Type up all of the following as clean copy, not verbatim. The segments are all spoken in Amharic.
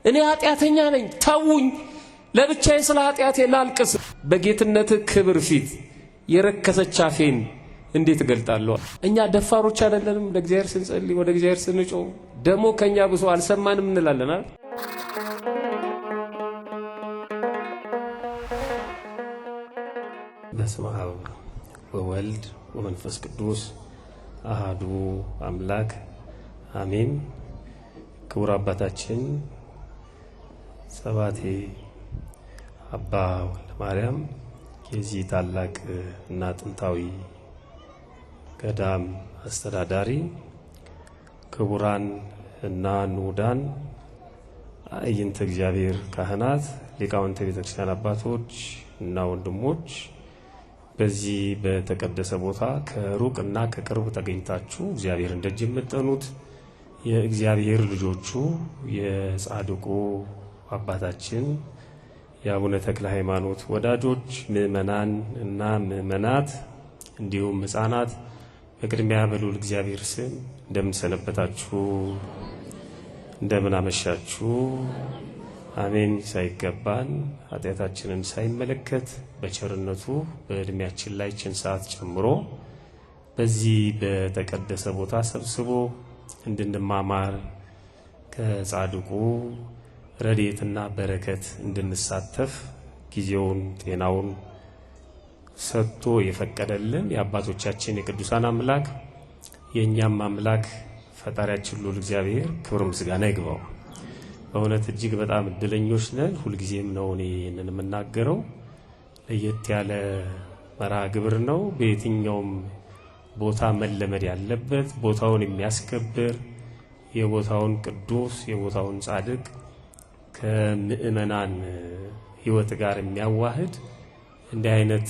እኔ ኃጢአተኛ ነኝ ተውኝ ለብቻዬ ስለ ኃጢአቴ ላልቅስ በጌትነት ክብር ፊት የረከሰች አፌን እንዴት እገልጣለሁ? እኛ ደፋሮች አይደለንም? ለእግዚአብሔር ስንጸልይ ወደ እግዚአብሔር ስንጮህ ደሞ ከኛ ብሶ አልሰማንም እንላለን አይደል? በስመ አብ ወወልድ ወመንፈስ ቅዱስ አሐዱ አምላክ አሜን። ክቡር አባታችን ሰባቴ አባ ወልደ ማርያም የዚህ ታላቅ እና ጥንታዊ ገዳም አስተዳዳሪ፣ ክቡራን እና ንዑዳን አዕይንተ እግዚአብሔር ካህናት፣ ሊቃውንተ ቤተክርስቲያን አባቶች እና ወንድሞች፣ በዚህ በተቀደሰ ቦታ ከሩቅ እና ከቅርብ ተገኝታችሁ እግዚአብሔርን ደጅ የምትጠኑት የእግዚአብሔር ልጆቹ የጻድቁ አባታችን የአቡነ ተክለ ሃይማኖት ወዳጆች ምእመናን እና ምእመናት እንዲሁም ሕፃናት በቅድሚያ በልዑል እግዚአብሔር ስም እንደምን ሰነበታችሁ? እንደምን አመሻችሁ? አሜን። ሳይገባን ኃጢአታችንን ሳይመለከት በቸርነቱ በእድሜያችን ላይ ችን ሰዓት ጨምሮ በዚህ በተቀደሰ ቦታ ሰብስቦ እንድንማማር ከጻድቁ ረድኤትና በረከት እንድንሳተፍ ጊዜውን ጤናውን ሰጥቶ የፈቀደልን የአባቶቻችን የቅዱሳን አምላክ የእኛም አምላክ ፈጣሪያችን ልዑል እግዚአብሔር ክብር ምስጋና ይግባው። በእውነት እጅግ በጣም እድለኞች ነን። ሁልጊዜም ነው እኔ ይህንን የምናገረው። ለየት ያለ መርሃ ግብር ነው። በየትኛውም ቦታ መለመድ ያለበት ቦታውን የሚያስከብር የቦታውን ቅዱስ የቦታውን ጻድቅ ከምእመናን ሕይወት ጋር የሚያዋህድ እንዲህ አይነት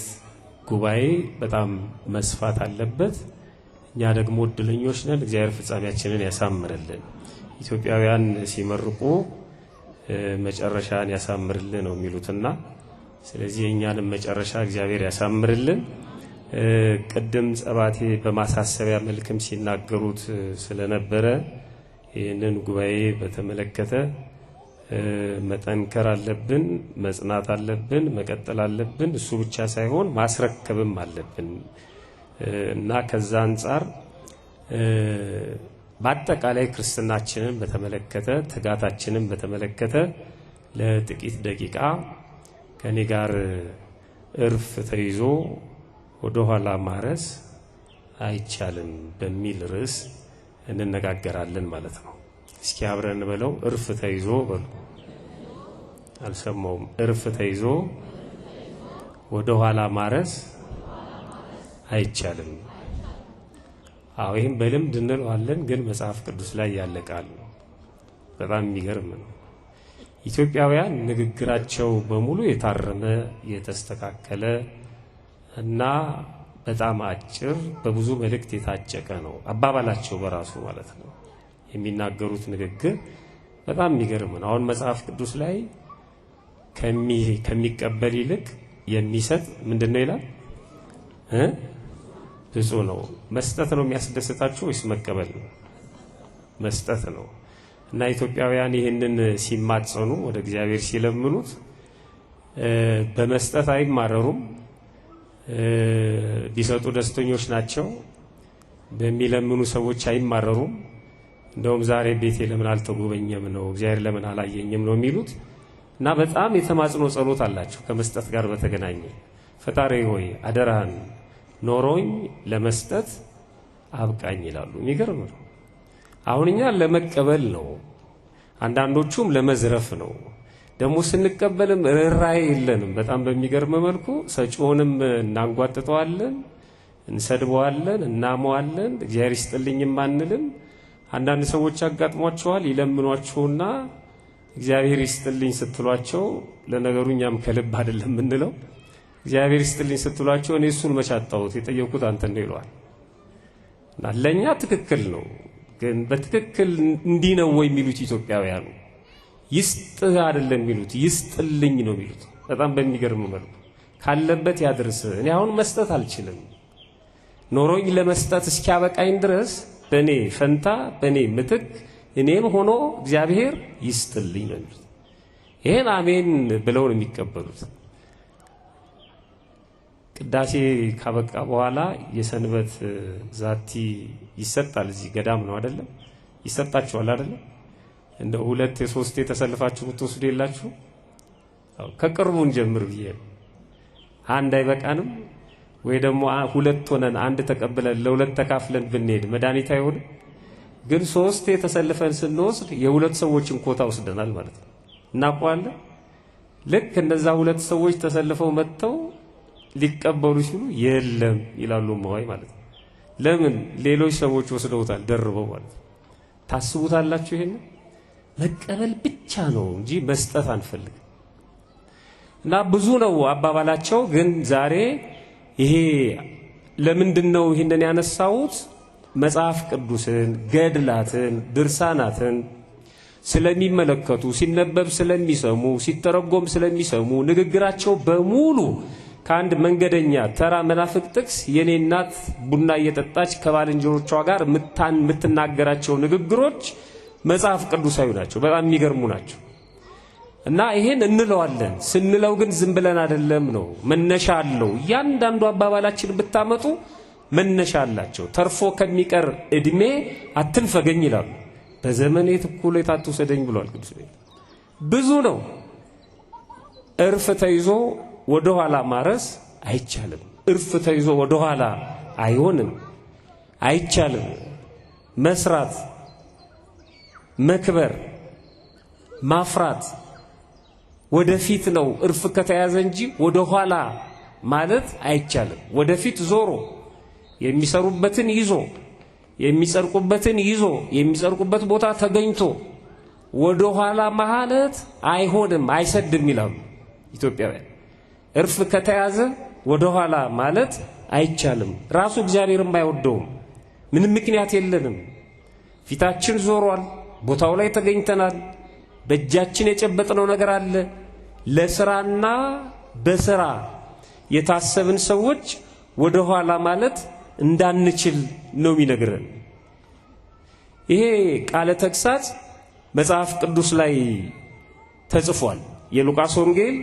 ጉባኤ በጣም መስፋት አለበት። እኛ ደግሞ እድለኞች ነን። እግዚአብሔር ፍጻሜያችንን ያሳምርልን። ኢትዮጵያውያን ሲመርቁ መጨረሻን ያሳምርልን ነው የሚሉትና ስለዚህ የእኛንም መጨረሻ እግዚአብሔር ያሳምርልን። ቅድም ጸባቴ በማሳሰቢያ መልክም ሲናገሩት ስለነበረ ይህንን ጉባኤ በተመለከተ መጠንከር አለብን፣ መጽናት አለብን፣ መቀጠል አለብን። እሱ ብቻ ሳይሆን ማስረከብም አለብን እና ከዛ አንጻር በአጠቃላይ ክርስትናችንን በተመለከተ ትጋታችንን በተመለከተ ለጥቂት ደቂቃ ከኔ ጋር እርፍ ተይዞ ወደ ኋላ ማረስ አይቻልም በሚል ርዕስ እንነጋገራለን ማለት ነው። እስኪ አብረን በለው። እርፍ ተይዞ በሉ። አልሰማውም። እርፍ ተይዞ ወደ ኋላ ማረስ አይቻልም። አዎ ይሄን በልምድ እንለዋለን፣ ግን መጽሐፍ ቅዱስ ላይ ያለ ቃል ነው። በጣም የሚገርም ነው። ኢትዮጵያውያን ንግግራቸው በሙሉ የታረመ የተስተካከለ እና በጣም አጭር በብዙ መልእክት የታጨቀ ነው። አባባላቸው በራሱ ማለት ነው። የሚናገሩት ንግግር በጣም የሚገርም ነው። አሁን መጽሐፍ ቅዱስ ላይ ከሚቀበል ይልቅ የሚሰጥ ምንድነው ይላል? ብፁዕ ነው። መስጠት ነው የሚያስደስታችሁ ወይስ መቀበል ነው? መስጠት ነው። እና ኢትዮጵያውያን ይህንን ሲማጸኑ ወደ እግዚአብሔር ሲለምኑት በመስጠት አይማረሩም። ቢሰጡ ደስተኞች ናቸው። በሚለምኑ ሰዎች አይማረሩም። እንደውም ዛሬ ቤቴ ለምን አልተጎበኘም ነው፣ እግዚአብሔር ለምን አላየኝም ነው የሚሉት። እና በጣም የተማጽኖ ጸሎት አላቸው ከመስጠት ጋር በተገናኘ። ፈጣሪ ሆይ አደራህን ኖሮኝ ለመስጠት አብቃኝ ይላሉ። የሚገርም ነው። አሁን እኛ ለመቀበል ነው፣ አንዳንዶቹም ለመዝረፍ ነው። ደግሞ ስንቀበልም ርኅራኄ የለንም። በጣም በሚገርም መልኩ ሰጪውንም እናንጓጥጠዋለን፣ እንሰድበዋለን፣ እናመዋለን። እግዚአብሔር ይስጥልኝም አንልም። አንዳንድ ሰዎች ያጋጥሟቸዋል። ይለምኗቸውና እግዚአብሔር ይስጥልኝ ስትሏቸው፣ ለነገሩ እኛም ከልብ አይደለም የምንለው። እግዚአብሔር ይስጥልኝ ስትሏቸው እኔ እሱን መቻጣሁት የጠየቁት አንተ ነው ይሏል። እና ለኛ ትክክል ነው፣ ግን በትክክል እንዲህ ነው ወይ የሚሉት ኢትዮጵያውያኑ? ይስጥህ አይደለም የሚሉት፣ ይስጥልኝ ነው የሚሉት። በጣም በሚገርም መልኩ ካለበት ያድርስ። እኔ አሁን መስጠት አልችልም፣ ኖሮኝ ለመስጠት እስኪያበቃኝ ድረስ በኔ ፈንታ በኔ ምትክ እኔም ሆኖ እግዚአብሔር ይስጥልኝ ነው የሚሉት። ይሄን አሜን ብለው ነው የሚቀበሉት። ቅዳሴ ካበቃ በኋላ የሰንበት ዛቲ ይሰጣል። እዚህ ገዳም ነው አይደለም? ይሰጣችኋል አይደለም? እንደ 2 3 ተሰልፋችሁ ብትወስዱ የላችሁ? ከቅርቡን ጀምር ብዬ አንድ አይበቃንም ወይ? ደግሞ 2 ሆነን አንድ ተቀብለን ለ2 ተካፍለን ብንሄድ መድኃኒት አይሆን? ግን 3 ተሰልፈን ስንወስድ የ2 ሰዎችን ኮታ ወስደናል ማለት ነው። እናውቀዋለን። ልክ እነዛ 2 ሰዎች ተሰልፈው መጥተው ሊቀበሉ ሲሉ የለም ይላሉ ማዋይ ማለት ነው። ለምን? ሌሎች ሰዎች ወስደውታል ደርበው ማለት ነው። ታስቡታላችሁ? ይሄን መቀበል ብቻ ነው እንጂ መስጠት አንፈልግም። እና ብዙ ነው አባባላቸው። ግን ዛሬ ይሄ ለምንድነው ይሄንን ያነሳሁት? መጽሐፍ ቅዱስን፣ ገድላትን፣ ድርሳናትን ስለሚመለከቱ፣ ሲነበብ ስለሚሰሙ፣ ሲተረጎም ስለሚሰሙ ንግግራቸው በሙሉ ከአንድ መንገደኛ ተራ መናፍቅ ጥቅስ የኔ እናት ቡና እየጠጣች ከባልንጀሮቿ ጋር የምትናገራቸው ንግግሮች መጽሐፍ ቅዱሳዊ ናቸው። በጣም የሚገርሙ ናቸው። እና ይሄን እንለዋለን። ስንለው ግን ዝም ብለን አይደለም ነው፣ መነሻ አለው። እያንዳንዱ አባባላችን ብታመጡ መነሻ አላቸው። ተርፎ ከሚቀር እድሜ አትንፈገኝ ይላሉ። በዘመኔ እኩሌታ አትውሰደኝ ብሏል ቅዱስ ጴጥሮስ። ብዙ ነው። እርፍ ተይዞ ወደ ኋላ ማረስ አይቻልም። እርፍ ተይዞ ወደ ኋላ አይሆንም፣ አይቻልም። መስራት፣ መክበር፣ ማፍራት ወደፊት ነው እርፍ ከተያዘ እንጂ ወደ ኋላ ማለት አይቻልም። ወደፊት ዞሮ የሚሰሩበትን ይዞ የሚጸርቁበትን ይዞ የሚጸርቁበት ቦታ ተገኝቶ ወደ ኋላ ማለት አይሆንም፣ አይሰድም ይላሉ ኢትዮጵያውያን። እርፍ ከተያዘ ወደ ኋላ ማለት አይቻልም። ራሱ እግዚአብሔርም አይወደውም። ምንም ምክንያት የለንም። ፊታችን ዞሯል፣ ቦታው ላይ ተገኝተናል፣ በእጃችን የጨበጥነው ነገር አለ። ለስራና በስራ የታሰብን ሰዎች ወደ ኋላ ማለት እንዳንችል ነው የሚነግረን። ይሄ ቃለ ተግሳጽ መጽሐፍ ቅዱስ ላይ ተጽፏል። የሉቃስ ወንጌል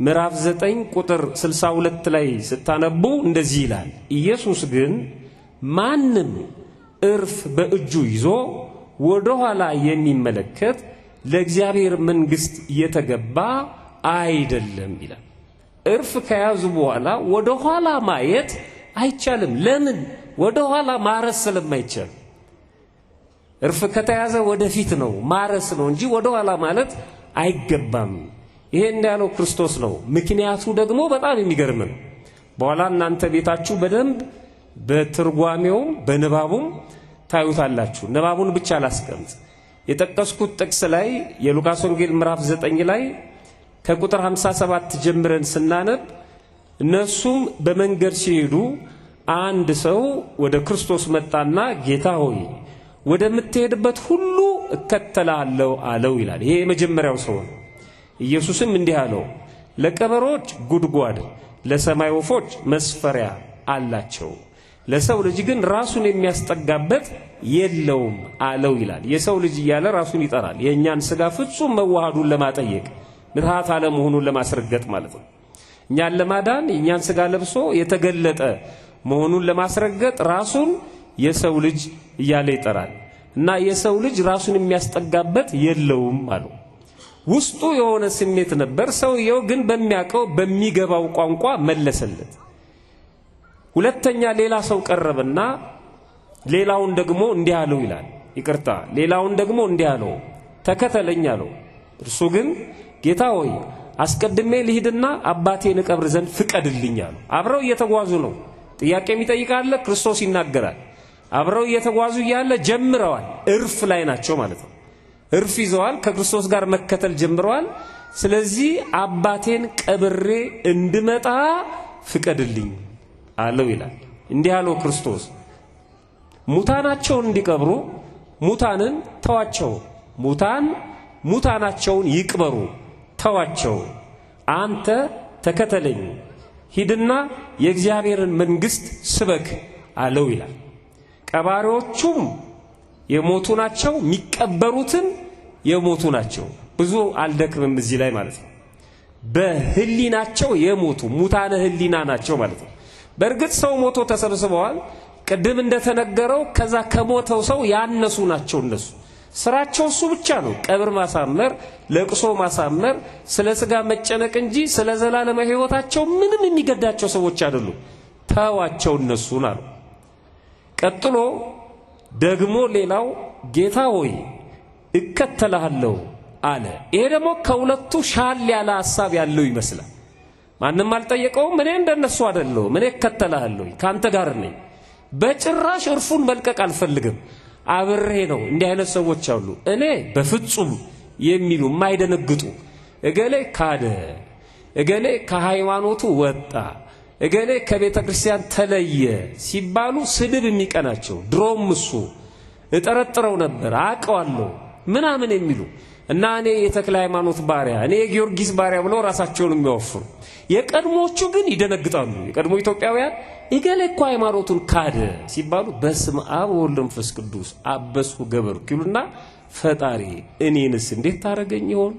ምዕራፍ 9 ቁጥር 62 ላይ ስታነቡ እንደዚህ ይላል። ኢየሱስ ግን ማንም እርፍ በእጁ ይዞ ወደ ኋላ የሚመለከት ለእግዚአብሔር መንግሥት የተገባ አይደለም ይላል። እርፍ ከያዙ በኋላ ወደ ኋላ ማየት አይቻልም። ለምን? ወደ ኋላ ማረስ ስለማይቻል። እርፍ ከተያዘ ወደፊት ነው ማረስ ነው እንጂ ወደ ኋላ ማለት አይገባም። ይሄን ያለው ክርስቶስ ነው። ምክንያቱ ደግሞ በጣም የሚገርም ነው። በኋላ እናንተ ቤታችሁ በደንብ በትርጓሜውም በንባቡም ታዩታላችሁ። ንባቡን ብቻ ላስቀምጥ። የጠቀስኩት ጥቅስ ላይ የሉቃስ ወንጌል ምዕራፍ 9 ላይ ከቁጥር 57 ጀምረን ስናነብ እነሱም በመንገድ ሲሄዱ አንድ ሰው ወደ ክርስቶስ መጣና ጌታ ሆይ ወደምትሄድበት ሁሉ እከተላለሁ አለው ይላል። ይሄ የመጀመሪያው ሰው ነው። ኢየሱስም እንዲህ አለው፣ ለቀበሮች ጉድጓድ፣ ለሰማይ ወፎች መስፈሪያ አላቸው፣ ለሰው ልጅ ግን ራሱን የሚያስጠጋበት የለውም አለው ይላል። የሰው ልጅ እያለ ራሱን ይጠራል። የእኛን ሥጋ ፍጹም መዋሃዱን ለማጠየቅ ምትሃት አለመሆኑን ለማስረገጥ ማለት ነው። እኛን ለማዳን የእኛን ሥጋ ለብሶ የተገለጠ መሆኑን ለማስረገጥ ራሱን የሰው ልጅ እያለ ይጠራል። እና የሰው ልጅ ራሱን የሚያስጠጋበት የለውም አለው። ውስጡ የሆነ ስሜት ነበር። ሰውየው ግን በሚያውቀው በሚገባው ቋንቋ መለሰለት። ሁለተኛ ሌላ ሰው ቀረበና ሌላውን ደግሞ እንዲህ አለው ይላል። ይቅርታ፣ ሌላውን ደግሞ እንዲህ አለው፣ ተከተለኝ አለው። እርሱ ግን ጌታ ሆይ አስቀድሜ ልሂድና አባቴን እቀብር ዘንድ ፍቀድልኝ አለው። አብረው እየተጓዙ ነው። ጥያቄ የሚጠይቃለ ክርስቶስ ይናገራል። አብረው እየተጓዙ እያለ ጀምረዋል። እርፍ ላይ ናቸው ማለት ነው። እርፍ ይዘዋል። ከክርስቶስ ጋር መከተል ጀምረዋል። ስለዚህ አባቴን ቀብሬ እንድመጣ ፍቀድልኝ አለው ይላል። እንዲህ አለው ክርስቶስ፣ ሙታናቸውን እንዲቀብሩ ሙታንን ተዋቸው፣ ሙታን ሙታናቸውን ይቅበሩ ተዋቸው፣ አንተ ተከተለኝ፣ ሂድና የእግዚአብሔርን መንግሥት ስበክ አለው ይላል። ቀባሪዎቹም የሞቱ ናቸው፣ የሚቀበሩትም የሞቱ ናቸው። ብዙ አልደክምም እዚህ ላይ ማለት ነው። በህሊናቸው የሞቱ ሙታነ ህሊና ናቸው ማለት ነው። በእርግጥ ሰው ሞቶ ተሰብስበዋል። ቅድም እንደተነገረው ከዛ ከሞተው ሰው ያነሱ ናቸው እነሱ። ስራቸው እሱ ብቻ ነው፣ ቀብር ማሳመር፣ ለቅሶ ማሳመር፣ ስለ ስጋ መጨነቅ እንጂ ስለ ዘላለም ህይወታቸው ምንም የሚገዳቸው ሰዎች አይደሉም። ተዋቸው እነሱን አሉ። ቀጥሎ ደግሞ ሌላው ጌታ ሆይ እከተልሃለሁ አለ። ይሄ ደግሞ ከሁለቱ ሻል ያለ ሐሳብ ያለው ይመስላል። ማንም አልጠየቀውም። እኔ እንደነሱ አይደለሁም፣ እኔ እከተልሃለሁ፣ ካንተ ጋር ነኝ፣ በጭራሽ እርፉን መልቀቅ አልፈልግም፣ አብሬ ነው። እንዲህ አይነት ሰዎች አሉ። እኔ በፍጹም የሚሉ የማይደነግጡ እገሌ ካደ፣ እገሌ ከሃይማኖቱ ወጣ፣ እገሌ ከቤተ ክርስቲያን ተለየ ሲባሉ ስድብ የሚቀናቸው ድሮም እሱ እጠረጥረው ነበር አውቀዋለሁ ምናምን የሚሉ እና እኔ የተክለ ሃይማኖት ባሪያ፣ እኔ የጊዮርጊስ ባሪያ ብለው ራሳቸውን የሚያወፍሩ የቀድሞቹ ግን ይደነግጣሉ። የቀድሞ ኢትዮጵያውያን እገሌ እኮ ሃይማኖቱን ካደ ሲባሉ በስመ አብ ወወልድ ወመንፈስ ቅዱስ አበስኩ ገበርኩ ይሉና ፈጣሪ እኔንስ እንዴት ታረገኝ ይሆን?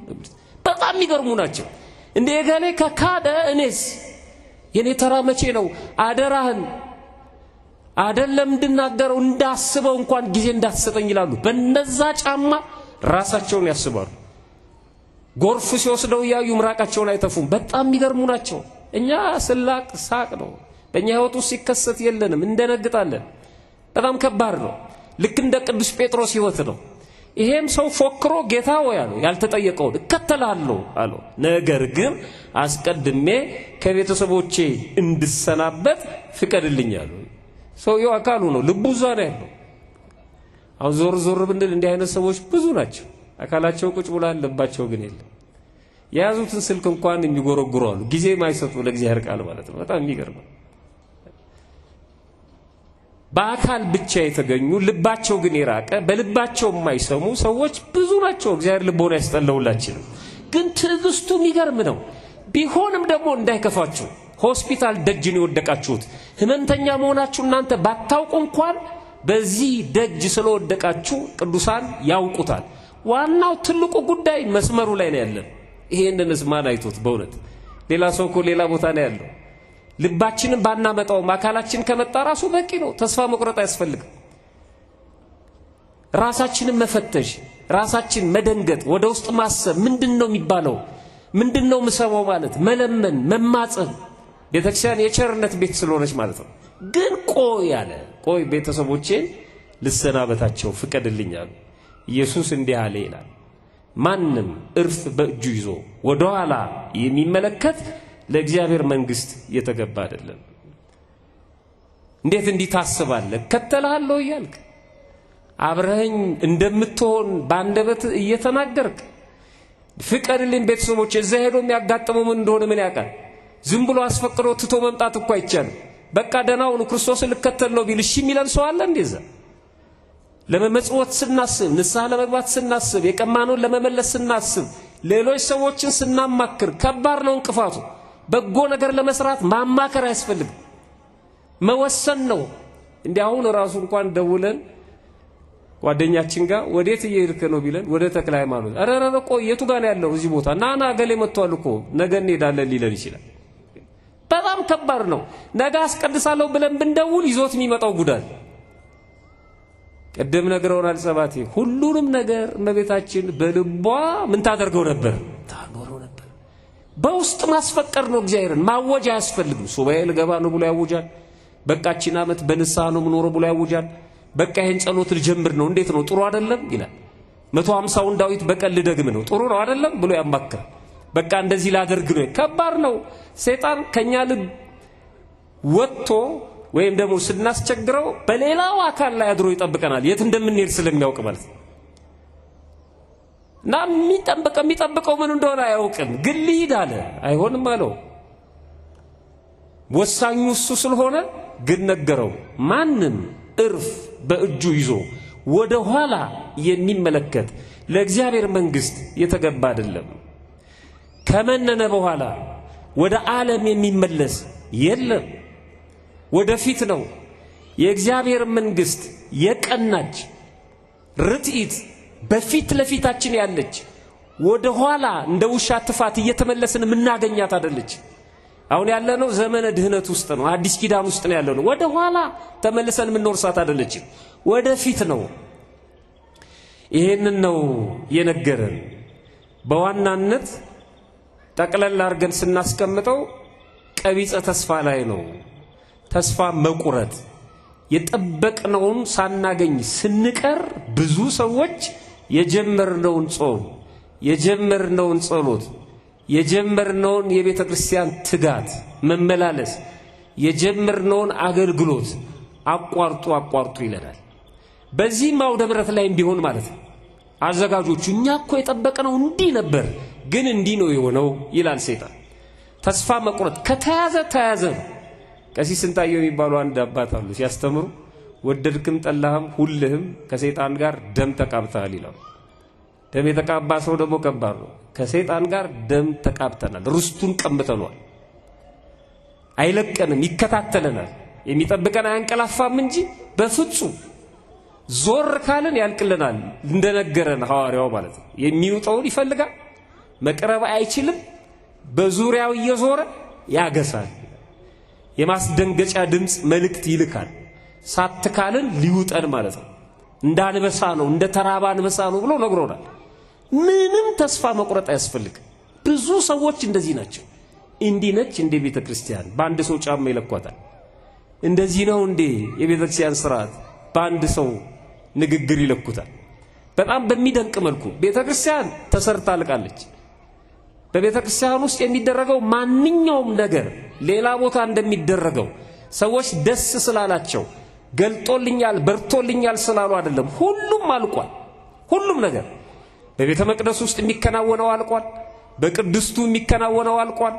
በጣም የሚገርሙ ናቸው። እንደ እገሌ ከካደ እኔስ የኔ ተራ መቼ ነው? አደራህን አይደለም እንድናገረው እንዳስበው እንኳን ጊዜ እንዳትሰጠኝ ይላሉ። በነዛ ጫማ ራሳቸውን ያስባሉ። ጎርፍ ሲወስደው ያዩ ምራቃቸውን አይተፉም። በጣም የሚገርሙ ናቸው። እኛ ስላቅ ሳቅ ነው፣ በእኛ ህይወት ውስጥ ሲከሰት የለንም፣ እንደነግጣለን። በጣም ከባድ ነው። ልክ እንደ ቅዱስ ጴጥሮስ ህይወት ነው። ይሄም ሰው ፎክሮ ጌታ ሆይ አለው፣ ያልተጠየቀውን እከተልሃለሁ አለው። ነገር ግን አስቀድሜ ከቤተሰቦቼ እንድሰናበት ፍቀድልኝ አለው። ሰውየው አካሉ ነው፣ ልቡ እዛ ነው ያለው። አሁን ዞር ዞር ብንል እንዲህ አይነት ሰዎች ብዙ ናቸው። አካላቸው ቁጭ ብሏል፣ ልባቸው ግን የለም። የያዙትን ስልክ እንኳን የሚጎረጉሩ አሉ፣ ጊዜ ማይሰጡ ለእግዚአብሔር ቃል ማለት ነው። በጣም የሚገርም። በአካል ብቻ የተገኙ ልባቸው ግን የራቀ በልባቸው የማይሰሙ ሰዎች ብዙ ናቸው። እግዚአብሔር ልቦና ያስጠለውላችንም። ግን ትዕግስቱ የሚገርም ነው። ቢሆንም ደግሞ እንዳይከፋችሁ፣ ሆስፒታል ደጅ ነው የወደቃችሁት። ህመምተኛ መሆናችሁ እናንተ ባታውቁ እንኳን በዚህ ደጅ ስለወደቃችሁ ቅዱሳን ያውቁታል። ዋናው ትልቁ ጉዳይ መስመሩ ላይ ነው ያለው። ይሄንንስ ማን አይቶት? በእውነት ሌላ ሰው እኮ ሌላ ቦታ ነው ያለው። ልባችንን ባናመጣው አካላችን ከመጣ ራሱ በቂ ነው። ተስፋ መቁረጥ አያስፈልግም። ራሳችንን መፈተሽ፣ ራሳችን መደንገጥ፣ ወደ ውስጥ ማሰብ፣ ምንድነው የሚባለው? ምንድነው ምሰማው ማለት መለመን፣ መማጸን። ቤተክርስቲያን የቸርነት ቤት ስለሆነች ማለት ነው። ግን ቆይ አለ፣ ቆይ ቤተሰቦቼን ልሰናበታቸው ፍቀድልኝ አሉ። ኢየሱስ እንዲህ አለ ይላል፣ ማንም እርፍ በእጁ ይዞ ወደ ኋላ የሚመለከት ለእግዚአብሔር መንግስት የተገባ አይደለም። እንዴት እንዲህ ታስባለህ? እከተልሃለሁ እያልክ አብረኸኝ እንደምትሆን በአንደበት እየተናገርክ ፍቀድልኝ ቤተሰቦቼ። እዛ ሄዶ የሚያጋጥመው ምን እንደሆነ ምን ያውቃል? ዝም ብሎ አስፈቅዶ ትቶ መምጣት እኮ አይቻልም። በቃ ደናው ነው ክርስቶስን ልከተል ነው ቢል እሺ የሚለን ሰው አለ እንደዛ? ለመመጽወት ስናስብ፣ ንስሐ ለመግባት ስናስብ፣ የቀማነውን ለመመለስ ስናስብ፣ ሌሎች ሰዎችን ስናማክር ከባድ ነው እንቅፋቱ። በጎ ነገር ለመስራት ማማከር አያስፈልግም፣ መወሰን ነው። እንዲህ አሁን ራሱ እንኳን ደውለን ጓደኛችን ጋር ወዴት እየሄድክ ነው ቢለን ወደ ተክለ ሃይማኖት፣ አረረ ቆይ የቱ ጋር ነው ያለው? እዚህ ቦታ ናና ገሌ መጥቷል እኮ ነገ እንሄዳለን ሊለን ይችላል። በጣም ከባድ ነው። ነገ አስቀድሳለሁ ብለን ብንደውል ይዞት የሚመጣው ጉዳት ቀደም ነግረውናል ጸባቴ። ሁሉንም ነገር እመቤታችን በልቧ ምን ታደርገው ነበር? ታኖረው ነበር። በውስጥ ማስፈቀር ነው። እግዚአብሔርን ማወጅ አያስፈልግም። ሱባኤ ልገባ ነው ብሎ ያውጃል። በቃችን ዓመት በንስሐ ነው የምኖረው ብሎ ያውጃል። በቃ ይሄን ጸሎት ልጀምር ነው። እንዴት ነው? ጥሩ አይደለም ይላል። 150ውን ዳዊት በቀል ልደግም ነው። ጥሩ ነው አይደለም ብሎ ያማክራል። በቃ እንደዚህ ላደርግ ነው። ከባድ ነው። ሰይጣን ከኛ ልብ ወጥቶ ወይም ደግሞ ስናስቸግረው በሌላው አካል ላይ አድሮ ይጠብቀናል። የት እንደምንሄድ ስለሚያውቅ ማለት ነው። እና የሚጠብቀው ምን እንደሆነ አያውቅም። ግን ልሂድ አለ፣ አይሆንም አለው። ወሳኙ እሱ ስለሆነ ግን ነገረው። ማንም እርፍ በእጁ ይዞ ወደ ኋላ የሚመለከት ለእግዚአብሔር መንግስት የተገባ አይደለም። ከመነነ በኋላ ወደ ዓለም የሚመለስ የለም። ወደፊት ነው። የእግዚአብሔር መንግስት የቀናች ርትዕት በፊት ለፊታችን ያለች ወደ ኋላ እንደ ውሻ ትፋት እየተመለስን ምናገኛት አይደለች። አሁን ያለነው ዘመነ ድህነት ውስጥ ነው። አዲስ ኪዳን ውስጥ ነው ያለነው። ወደ ኋላ ተመልሰን ምንወርሳት አይደለች፣ ወደ ፊት ነው። ይሄንን ነው የነገረን። በዋናነት ጠቅለል አድርገን ስናስቀምጠው ቀቢጸ ተስፋ ላይ ነው። ተስፋ መቁረጥ፣ የጠበቅነውን ሳናገኝ ስንቀር ብዙ ሰዎች የጀመርነውን ጾም፣ የጀመርነውን ጸሎት፣ የጀመርነውን የቤተ ክርስቲያን ትጋት መመላለስ፣ የጀመርነውን አገልግሎት አቋርጡ ይለናል። በዚህ አውደ ምሕረት ላይ ቢሆን ማለት ነው አዘጋጆቹ እኛ እኮ የጠበቅነው እንዲህ ነበር ግን እንዲህ ነው የሆነው ይላል ሰይጣን። ተስፋ መቁረጥ ከተያዘ ተያዘ ነው። ቀሲስ ስንታየው የሚባሉ አንድ አባት አሉ ሲያስተምሩ ወደድክም ጠላህም ሁልህም ከሰይጣን ጋር ደም ተቃብተሃል ይላሉ። ደም የተቃባ ሰው ደግሞ ከባድ ነው። ከሰይጣን ጋር ደም ተቃብተናል፣ ርስቱን ቀምተናል፣ አይለቀንም፣ ይከታተለናል። የሚጠብቀን አያንቀላፋም እንጂ በፍጹም ዞር ካልን ያልቅልናል። እንደነገረን ሐዋርያው ማለት ነው። የሚውጠውን ይፈልጋል፣ መቅረብ አይችልም፣ በዙሪያው እየዞረ ያገሳል። የማስደንገጫ ድምጽ መልእክት ይልካል። ሳትካልን ሊውጠን ማለት ነው። እንዳንበሳ ነው፣ እንደ ተራባ አንበሳ ነው ብሎ ነግሮናል። ምንም ተስፋ መቁረጥ አያስፈልግም። ብዙ ሰዎች እንደዚህ ናቸው። እንዲህ ነች እንደ ቤተ ክርስቲያን በአንድ ሰው ጫማ ይለኳታል። እንደዚህ ነው እንደ የቤተ ክርስቲያን ሥርዓት በአንድ ሰው ንግግር ይለኩታል። በጣም በሚደንቅ መልኩ ቤተ ክርስቲያን ተሰርታ አልቃለች። በቤተ ክርስቲያን ውስጥ የሚደረገው ማንኛውም ነገር ሌላ ቦታ እንደሚደረገው ሰዎች ደስ ስላላቸው ገልጦልኛል በርቶልኛል ስላሉ አይደለም። ሁሉም አልቋል። ሁሉም ነገር በቤተ መቅደስ ውስጥ የሚከናወነው አልቋል። በቅድስቱ የሚከናወነው አልቋል።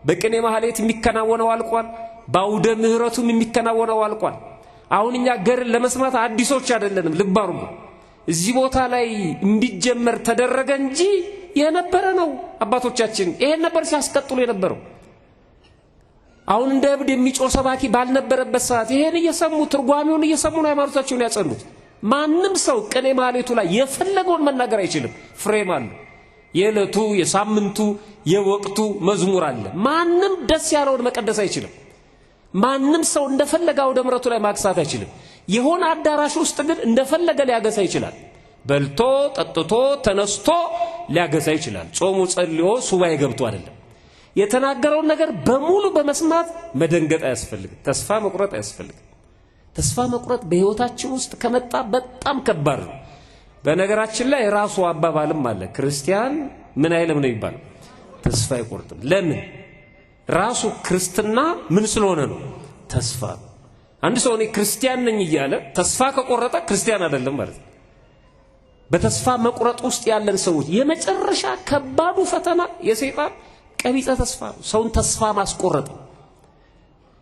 በቅኔ ማህሌት የሚከናወነው አልቋል። በአውደ ምሕረቱም የሚከናወነው አልቋል። አሁን እኛ ገርን ለመስማት አዲሶች አይደለንም። ልብ አድርጉ። እዚህ ቦታ ላይ እንዲጀመር ተደረገ እንጂ የነበረ ነው። አባቶቻችን ይሄን ነበር ሲያስቀጥሉ የነበረው። አሁን እንደ እብድ የሚጮህ ሰባኪ ባልነበረበት ሰዓት ይሄን እየሰሙ ትርጓሜውን እየሰሙ ነው ሃይማኖታቸውን ያጸኑት። ማንም ሰው ቅኔ ማህሌቱ ላይ የፈለገውን መናገር አይችልም። ፍሬም አለ። የዕለቱ፣ የሳምንቱ፣ የወቅቱ መዝሙር አለ። ማንም ደስ ያለውን መቀደስ አይችልም። ማንም ሰው እንደፈለገ አውደ ምሕረቱ ላይ ማክሳት አይችልም። የሆነ አዳራሽ ውስጥ ግን እንደፈለገ ሊያገሳ ይችላል። በልቶ ጠጥቶ ተነስቶ ሊያገሳ ይችላል። ጾሙ ጸልዮ ሱባኤ ገብቶ አይደለም። የተናገረውን ነገር በሙሉ በመስማት መደንገጥ አያስፈልግም። ተስፋ መቁረጥ አያስፈልግም። ተስፋ መቁረጥ በህይወታችን ውስጥ ከመጣ በጣም ከባድ ነው። በነገራችን ላይ ራሱ አባባልም አለ። ክርስቲያን ምን አይልም ነው ይባላል፣ ተስፋ አይቆርጥም። ለምን? ራሱ ክርስትና ምን ስለሆነ ነው? ተስፋ። አንድ ሰው እኔ ክርስቲያን ነኝ እያለ ተስፋ ከቆረጠ ክርስቲያን አይደለም ማለት ነው። በተስፋ መቁረጥ ውስጥ ያለን ሰዎች የመጨረሻ ከባዱ ፈተና የሰይጣን ቀቢጸ ተስፋ ነው። ሰውን ተስፋ ማስቆረጥ።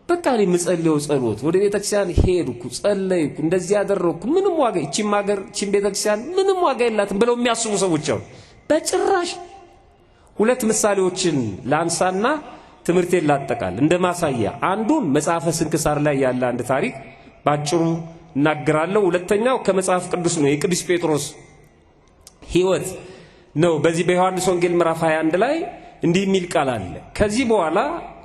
በቃ እኔ የምጸልየው ጸሎት ወደ ቤተክርስቲያን ሄድኩ፣ ጸለይኩ፣ እንደዚህ ያደረኩ ምንም ዋጋ እቺም ሀገር እቺም ቤተክርስቲያን ምንም ዋጋ የላትም ብለው የሚያስቡ ሰዎች አሉ። በጭራሽ። ሁለት ምሳሌዎችን ላንሳና ትምህርቴን ላጠቃል እንደ ማሳያ። አንዱን መጽሐፈ ስንክሳር ላይ ያለ አንድ ታሪክ ባጭሩ እናገራለሁ። ሁለተኛው ከመጽሐፍ ቅዱስ ነው፣ የቅዱስ ጴጥሮስ ሕይወት ነው። በዚህ በዮሐንስ ወንጌል ምዕራፍ 21 ላይ እንዲህ የሚል ቃል አለ። ከዚህ በኋላ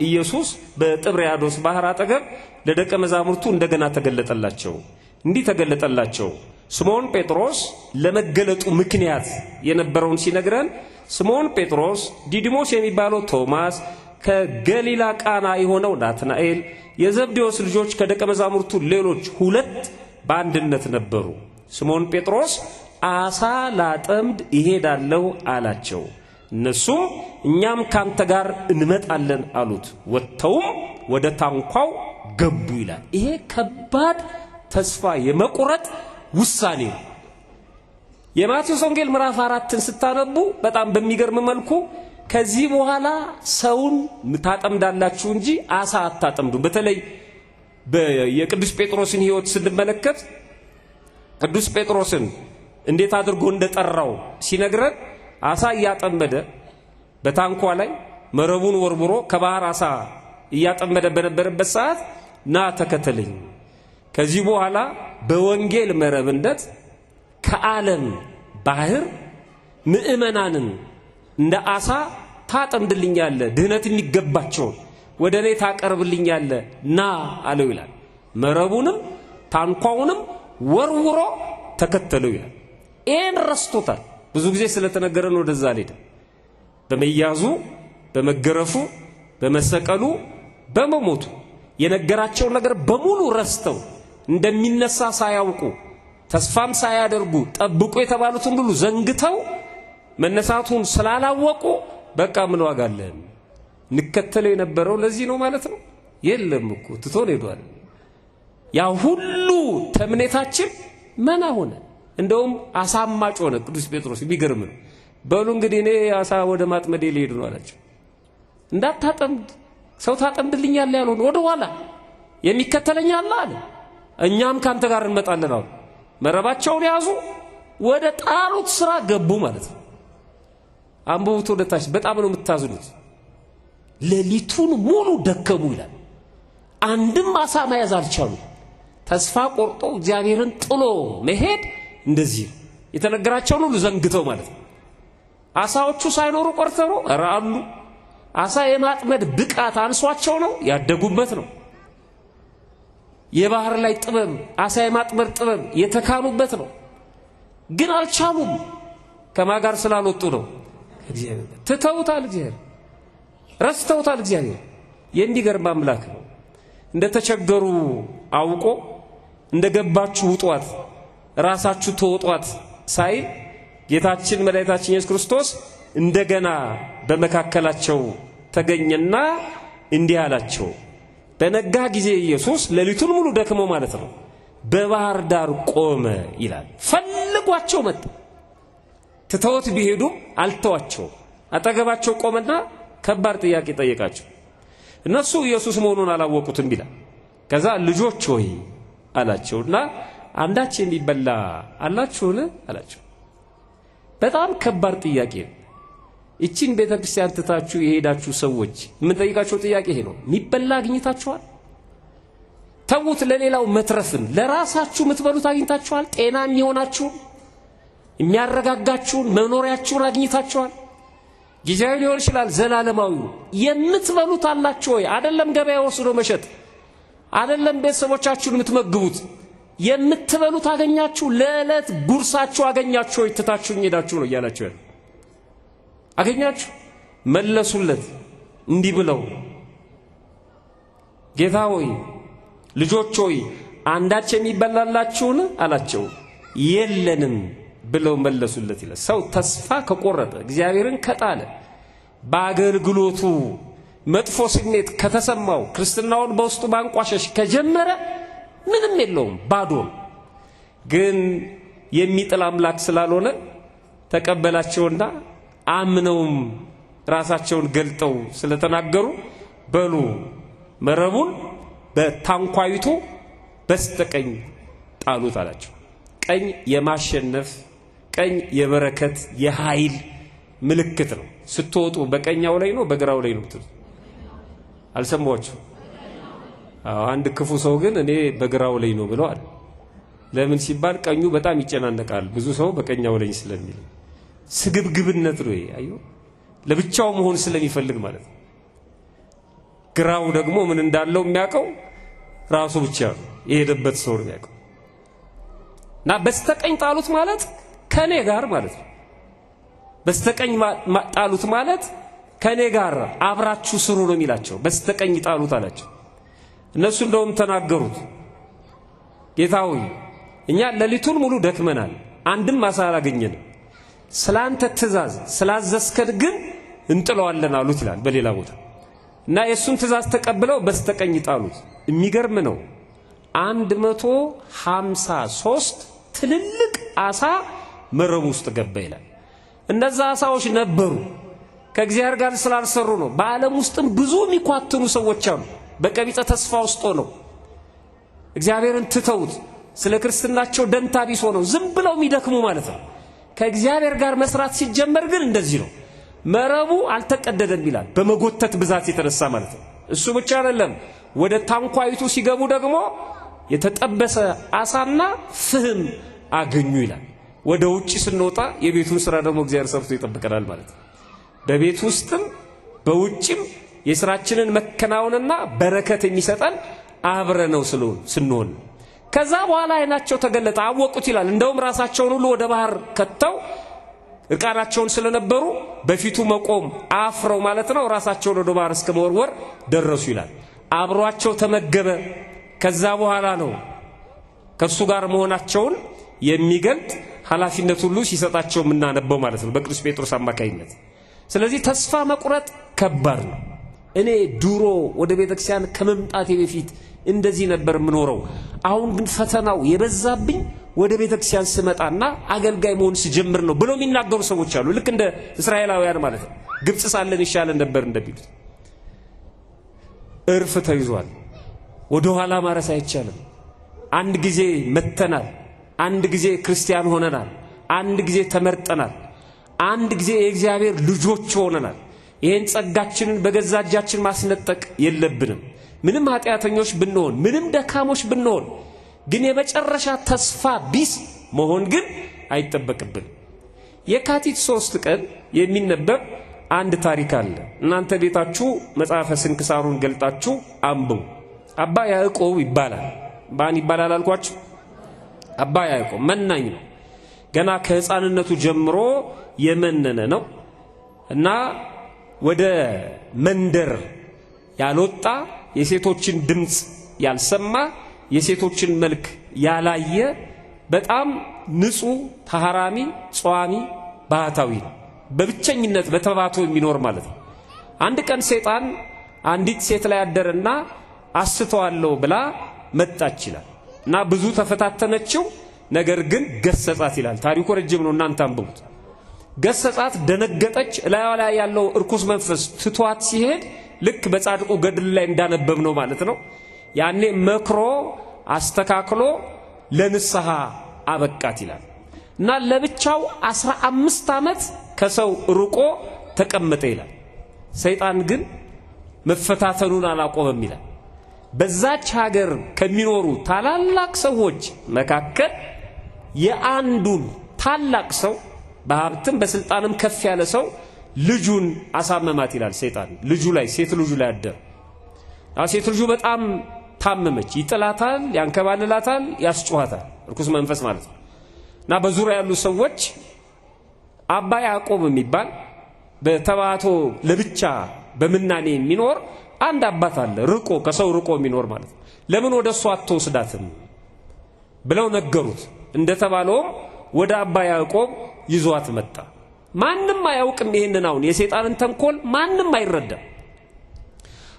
ኢየሱስ በጥብርያዶስ ባህር አጠገብ ለደቀ መዛሙርቱ እንደገና ተገለጠላቸው። እንዲህ ተገለጠላቸው። ስምዖን ጴጥሮስ ለመገለጡ ምክንያት የነበረውን ሲነግረን ስምዖን ጴጥሮስ፣ ዲዲሞስ የሚባለው ቶማስ፣ ከገሊላ ቃና የሆነው ናትናኤል፣ የዘብዴዎስ ልጆች ከደቀ መዛሙርቱ ሌሎች ሁለት በአንድነት ነበሩ። ስምዖን ጴጥሮስ አሳ ላጠምድ ይሄዳለሁ አላቸው። እነሱም እኛም ካንተ ጋር እንመጣለን አሉት። ወጥተውም ወደ ታንኳው ገቡ ይላል። ይሄ ከባድ ተስፋ የመቁረጥ ውሳኔ ነው። የማቴዎስ ወንጌል ምዕራፍ 4ን ስታነቡ በጣም በሚገርም መልኩ ከዚህ በኋላ ሰውን ታጠምዳላችሁ እንጂ አሳ አታጠምዱም። በተለይ የቅዱስ ጴጥሮስን ሕይወት ስንመለከት ቅዱስ ጴጥሮስን እንዴት አድርጎ እንደጠራው ሲነግረን አሳ እያጠመደ በታንኳ ላይ መረቡን ወርብሮ ከባህር አሳ እያጠመደ በነበረበት ሰዓት ና ተከተለኝ፣ ከዚህ በኋላ በወንጌል መረብነት ከዓለም ባህር ምእመናንን እንደ አሳ ታጠምድልኛለህ፣ ድህነት የሚገባቸው ወደ እኔ ታቀርብልኛለህ ና አለው ይላል። መረቡንም ታንኳውንም ወርውሮ ተከተለው ይላል። ይህን ረስቶታል። ብዙ ጊዜ ስለተነገረን ወደዛ አልሄደም። በመያዙ በመገረፉ በመሰቀሉ በመሞቱ የነገራቸውን ነገር በሙሉ ረስተው እንደሚነሳ ሳያውቁ ተስፋም ሳያደርጉ ጠብቁ የተባሉትን ሁሉ ዘንግተው መነሳቱን ስላላወቁ በቃ ምን ዋጋ አለን እንከተለው የነበረው ለዚህ ነው ማለት ነው። የለም እኮ ትቶን ሄዷል። ያ ሁሉ ተምኔታችን መና ሆነ። እንደውም አሳማጭ ሆነ። ቅዱስ ጴጥሮስ ቢገርም ነው። በሉ እንግዲህ እኔ አሳ ወደ ማጥመዴ ልሄድ ነው አላቸው። እንዳታጠምድ ሰው ታጠምድልኛለህ ያሉን ወደ ኋላ የሚከተለኛል አለ። እኛም ካንተ ጋር እንመጣለን አሉ። መረባቸውን ያዙ፣ ወደ ጣሉት ስራ ገቡ ማለት ነው። አንብቡት ወደታች። በጣም ነው የምታዝኑት። ሌሊቱን ሙሉ ደከሙ ይላል። አንድም አሳ መያዝ አልቻሉ። ተስፋ ቆርጦ እግዚአብሔርን ጥሎ መሄድ እንደዚህ የተነገራቸውን ሁሉ ዘንግተው ማለት ነው። አሳዎቹ ሳይኖሩ ቆርተው አሉ። አሳ የማጥመድ ብቃት አንሷቸው ነው ያደጉበት ነው። የባህር ላይ ጥበብ አሳ የማጥመድ ጥበብ የተካኑበት ነው። ግን አልቻሉም። ከማጋር ስላልወጡ ነው። እግዚአብሔር ትተውታል። እግዚአብሔር ረስተውታል። እግዚአብሔር የሚገርም አምላክ ነው። እንደተቸገሩ አውቆ እንደገባችሁ ውጧት ራሳችሁ ተወጧት ሳይል ጌታችን መድኃኒታችን ኢየሱስ ክርስቶስ እንደገና በመካከላቸው ተገኘና እንዲህ አላቸው። በነጋ ጊዜ ኢየሱስ ሌሊቱን ሙሉ ደክሞ ማለት ነው በባህር ዳር ቆመ ይላል። ፈልጓቸው መጣ። ትተውት ቢሄዱ አልተዋቸው። አጠገባቸው ቆመና ከባድ ጥያቄ ጠየቃቸው። እነሱ ኢየሱስ መሆኑን አላወቁትም ይላል። ከዛ ልጆች ሆይ አላቸውና አንዳች የሚበላ አላችሁን አላቸው። በጣም ከባድ ጥያቄ ነው። እቺን ቤተክርስቲያን ትታችሁ የሄዳችሁ ሰዎች ምን ጠይቃችሁ ጥያቄ ይሄ ነው። የሚበላ አግኝታችኋል? ተውት ለሌላው መትረፍን ለራሳችሁ የምትበሉት አግኝታችኋል? ጤና የሚሆናችሁ የሚያረጋጋችሁን መኖሪያችሁን አግኝታችኋል? ጊዜያዊ ሊሆን ይችላል፣ ዘላለማዊ የምትበሉት አላችሁ ወይ? አይደለም ገበያ ወስዶ መሸጥ፣ አይደለም ቤተሰቦቻችሁን የምትመግቡት የምትበሉት አገኛችሁ? ለዕለት ጉርሳችሁ አገኛችሁ ወይ? ትታችሁኝ ሄዳችሁ ነው እያላችሁ ያለው። አገኛችሁ? መለሱለት እንዲህ ብለው ጌታ ሆይ ልጆች ሆይ አንዳች የሚበላላችሁን አላቸው። የለንም ብለው መለሱለት ይላል። ሰው ተስፋ ከቆረጠ እግዚአብሔርን ከጣለ በአገልግሎቱ መጥፎ ስሜት ከተሰማው ክርስትናውን በውስጡ ማንቋሸሽ ከጀመረ ምንም የለውም፣ ባዶ ነው። ግን የሚጥል አምላክ ስላልሆነ ተቀበላቸውና አምነውም ራሳቸውን ገልጠው ስለተናገሩ በሉ መረቡን በታንኳይቱ በስተቀኝ ጣሉት አላቸው። ቀኝ የማሸነፍ ቀኝ የበረከት የኃይል ምልክት ነው። ስትወጡ በቀኛው ላይ ነው በግራው ላይ ነው ትሉ አልሰማችሁ? አንድ ክፉ ሰው ግን እኔ በግራው ላይ ነው ብለዋል። ለምን ሲባል ቀኙ በጣም ይጨናነቃል ብዙ ሰው በቀኛው ላይ ስለሚል ስግብግብነት ነው። አዩ ለብቻው መሆን ስለሚፈልግ ማለት ነው። ግራው ደግሞ ምን እንዳለው የሚያውቀው ራሱ ብቻ ነው፣ የሄደበት ሰው ነው የሚያውቀው። እና በስተቀኝ ጣሉት ማለት ከኔ ጋር ማለት ነው። በስተቀኝ ጣሉት ማለት ከኔ ጋር አብራችሁ ስሩ ነው የሚላቸው። በስተቀኝ ጣሉት አላቸው። እነሱ እንደውም ተናገሩት፣ ጌታ ሆይ እኛ ሌሊቱን ሙሉ ደክመናል፣ አንድም አሳ አላገኘንም። ስላንተ ትእዛዝ ስላዘዝከን ግን እንጥለዋለን አሉት ይላል በሌላ ቦታ። እና የሱን ትእዛዝ ተቀብለው በስተቀኝ ጣሉት። የሚገርም ነው። 153 ትልልቅ አሳ መረቡ ውስጥ ገባ ይላል። እነዛ አሳዎች ነበሩ ከእግዚአብሔር ጋር ስላልሰሩ ነው። በዓለም ውስጥም ብዙ የሚኳትኑ ሰዎች አሉ። በቀቢጸ ተስፋ ውስጥ ነው እግዚአብሔርን ትተውት ስለ ክርስትናቸው ደንታ ቢስ ሆነው ዝም ብለው የሚደክሙ ማለት ነው። ከእግዚአብሔር ጋር መስራት ሲጀመር ግን እንደዚህ ነው። መረቡ አልተቀደደም ይላል በመጎተት ብዛት የተነሳ ማለት ነው። እሱ ብቻ አይደለም፣ ወደ ታንኳይቱ ሲገቡ ደግሞ የተጠበሰ አሳና ፍህም አገኙ ይላል። ወደ ውጪ ስንወጣ የቤቱን ስራ ደግሞ እግዚአብሔር ሰርቶ ይጠብቀናል ማለት ነው። በቤት ውስጥም በውጪም የሥራችንን መከናወንና በረከት የሚሰጠን አብረነው ስንሆን ከዛ በኋላ አይናቸው ተገለጠ አወቁት ይላል። እንደውም ራሳቸውን ሁሉ ወደ ባህር ከተው እርቃናቸውን ስለነበሩ በፊቱ መቆም አፍረው ማለት ነው ራሳቸውን ወደ ባህር እስከ መወርወር ደረሱ ይላል። አብሯቸው ተመገበ። ከዛ በኋላ ነው ከሱ ጋር መሆናቸውን የሚገልጥ ኃላፊነት ሁሉ ሲሰጣቸው የምናነበው ማለት ነው በቅዱስ ጴጥሮስ አማካይነት። ስለዚህ ተስፋ መቁረጥ ከባድ ነው። እኔ ድሮ ወደ ቤተክርስቲያን ከመምጣቴ በፊት እንደዚህ ነበር የምኖረው። አሁን ግን ፈተናው የበዛብኝ ወደ ቤተክርስቲያን ስመጣና አገልጋይ መሆን ስጀምር ነው ብለው የሚናገሩ ሰዎች አሉ። ልክ እንደ እስራኤላውያን ማለት ነው። ግብጽ ሳለን ይሻለን ነበር እንደሚሉት እርፍ ተይዟል። ወደ ኋላ ማረስ አይቻልም። አንድ ጊዜ መተናል፣ አንድ ጊዜ ክርስቲያን ሆነናል፣ አንድ ጊዜ ተመርጠናል፣ አንድ ጊዜ የእግዚአብሔር ልጆች ሆነናል። ይሄን ጸጋችንን በገዛ እጃችን ማስነጠቅ የለብንም። ምንም ኃጢአተኞች ብንሆን፣ ምንም ደካሞች ብንሆን ግን የመጨረሻ ተስፋ ቢስ መሆን ግን አይጠበቅብን። የካቲት 3 ቀን የሚነበብ አንድ ታሪክ አለ። እናንተ ቤታችሁ መጽሐፈ ስንክሳሩን ገልጣችሁ አንብቡ። አባ ያዕቆብ ይባላል። ማን ይባላል አልኳችሁ? አባ ያዕቆብ መናኝ ነው። ገና ከሕፃንነቱ ጀምሮ የመነነ ነው እና ወደ መንደር ያልወጣ የሴቶችን ድምጽ ያልሰማ የሴቶችን መልክ ያላየ በጣም ንጹህ ተሐራሚ ጿሚ ባህታዊ ነው። በብቸኝነት በተባቶ የሚኖር ማለት ነው። አንድ ቀን ሰይጣን አንዲት ሴት ላይ አደረና አስተዋለው ብላ መጣች ይላል እና ብዙ ተፈታተነችው። ነገር ግን ገሰጻት ይላል። ታሪኩ ረጅም ነው፣ እናንተ አንብቡት። ገሰጻት፣ ደነገጠች። ላይዋ ላይ ያለው እርኩስ መንፈስ ትቷት ሲሄድ ልክ በጻድቁ ገድል ላይ እንዳነበብ ነው ማለት ነው። ያኔ መክሮ አስተካክሎ ለንስሐ አበቃት ይላል እና ለብቻው 15 ዓመት ከሰው ርቆ ተቀመጠ ይላል። ሰይጣን ግን መፈታተኑን አላቆመም ይላል። በዛች ሀገር ከሚኖሩ ታላላቅ ሰዎች መካከል የአንዱን ታላቅ ሰው በሀብትም በስልጣንም ከፍ ያለ ሰው ልጁን አሳመማት ይላል። ሰይጣን ልጁ ላይ ሴት ልጁ ላይ አደረ። ሴት ልጁ በጣም ታመመች። ይጥላታል፣ ያንከባልላታል፣ ያስጮሃታል። እርኩስ መንፈስ ማለት ነው እና በዙሪያ ያሉ ሰዎች አባ ያዕቆብ የሚባል በተባቶ ለብቻ በምናኔ የሚኖር አንድ አባት አለ፣ ርቆ ከሰው ርቆ የሚኖር ማለት ነው። ለምን ወደሱ አትወስዳትም ብለው ነገሩት። እንደተባለውም ወደ አባ ያዕቆብ ይዟት መጣ። ማንም አያውቅም ይሄንን አሁን የሰይጣንን ተንኮል ማንም አይረዳም።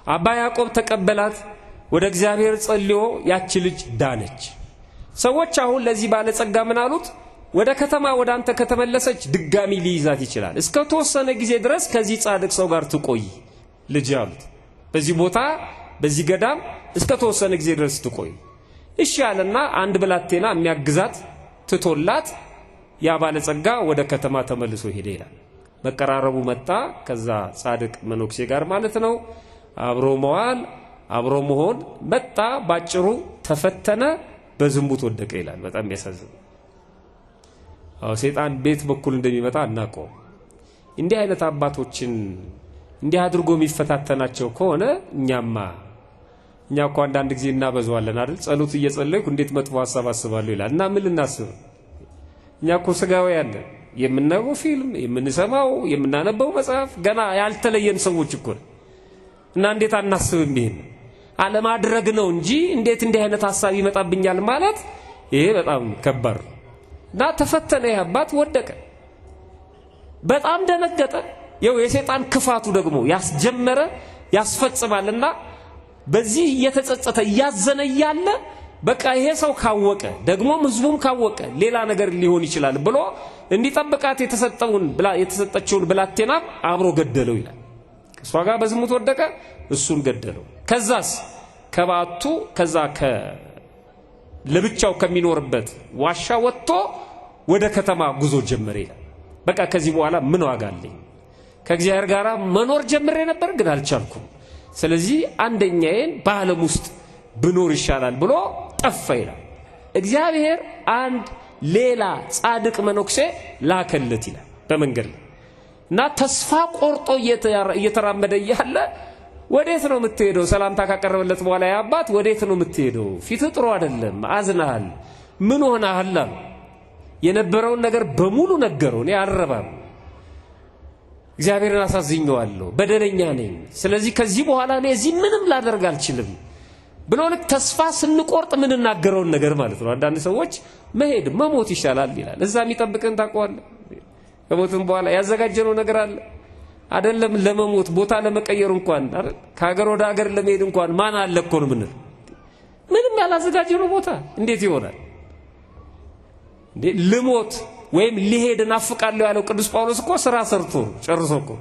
አባ ያዕቆብ ተቀበላት። ወደ እግዚአብሔር ጸልዮ ያቺ ልጅ ዳነች። ሰዎች አሁን ለዚህ ባለጸጋ ምን አሉት? ወደ ከተማ ወደ አንተ ከተመለሰች ድጋሚ ሊይዛት ይችላል። እስከ ተወሰነ ጊዜ ድረስ ከዚህ ጻድቅ ሰው ጋር ትቆይ ልጅ አሉት። በዚህ ቦታ በዚህ ገዳም እስከ ተወሰነ ጊዜ ድረስ ትቆይ። እሺ አለና አንድ ብላቴና የሚያግዛት ትቶላት ያ ባለጸጋ ወደ ከተማ ተመልሶ ሄደ ይላል። መቀራረቡ መጣ ከዛ ጻድቅ መነኩሴ ጋር ማለት ነው። አብሮ መዋል አብሮ መሆን መጣ። ባጭሩ ተፈተነ፣ በዝሙት ወደቀ ይላል። በጣም ያሳዝን። ሰይጣን ቤት በኩል እንደሚመጣ እናቀው። እንዲህ አይነት አባቶችን እንዲህ አድርጎ የሚፈታተናቸው ከሆነ እኛ እኮ አንዳንድ ጊዜ እናበዛዋለን አይደል? ጸሎት እየጸለይኩ እንዴት መጥፎ ሐሳብ አስባለሁ ይላል እና ምን ልናስብ? እኛ እኮ ስጋዊ ያለ የምናየው ፊልም፣ የምንሰማው የምናነበው መጽሐፍ ገና ያልተለየን ሰዎች እኮ እና እንዴት አናስብም? ይሄን አለማድረግ ነው እንጂ እንዴት እንዲህ አይነት ሐሳብ ይመጣብኛል ማለት ይሄ በጣም ከባድ ነው። እና ተፈተነ። ይህ አባት ወደቀ፣ በጣም ደነገጠ። የሰይጣን ክፋቱ ደግሞ ያስጀመረ ያስፈጽማልና በዚህ እየተጸጸተ እያዘነ ያለ በቃ ይሄ ሰው ካወቀ ደግሞም ህዝቡም ካወቀ ሌላ ነገር ሊሆን ይችላል ብሎ እንዲጠብቃት የተሰጠችውን ብላቴና አብሮ ገደለው ይላል። እሷ ጋር በዝሙት ወደቀ፣ እሱን ገደለው። ከዛስ ከባቱ ከዛ ለብቻው ከሚኖርበት ዋሻ ወጥቶ ወደ ከተማ ጉዞ ጀመረ ይላል። በቃ ከዚህ በኋላ ምን ዋጋ አለኝ? ከእግዚአብሔር ጋር መኖር ጀምሬ ነበር ግን አልቻልኩም። ስለዚህ አንደኛዬን በዓለም ውስጥ ብኖር ይሻላል ብሎ ጠፋ ይላል። እግዚአብሔር አንድ ሌላ ጻድቅ መነኩሴ ላከለት ይላል በመንገድ ላይ እና ተስፋ ቆርጦ እየተራመደ ያለ ወዴት ነው የምትሄደው? ሰላምታ ካቀረበለት በኋላ ያባት ወዴት ነው የምትሄደው? ፊት ጥሩ አይደለም፣ አዝናል፣ ምን ሆነሃል? የነበረውን ነገር በሙሉ ነገረው። እኔ አልረባም፣ እግዚአብሔርን አሳዝኘዋለሁ፣ በደለኛ ነኝ። ስለዚህ ከዚህ በኋላ እኔ እዚህ ምንም ላደርግ አልችልም ብሎ ልክ ተስፋ ስንቆርጥ ምን እናገረውን ነገር ማለት ነው። አንዳንድ ሰዎች መሄድ መሞት ይሻላል ይላል። እዛ የሚጠብቀን ታውቀዋለህ። ከሞትም በኋላ ያዘጋጀነው ነገር አለ አይደለም? ለመሞት ቦታ ለመቀየር እንኳን አይደል? ከሀገር ወደ ሀገር ለመሄድ እንኳን ማን አለ እኮ ነው ምን ምንም ያላዘጋጀነው ቦታ እንዴት ይሆናል እንዴ? ልሞት ወይም ሊሄድ እናፍቃለሁ ያለው ቅዱስ ጳውሎስ እኮ ስራ ሰርቶ ጨርሶ እኮ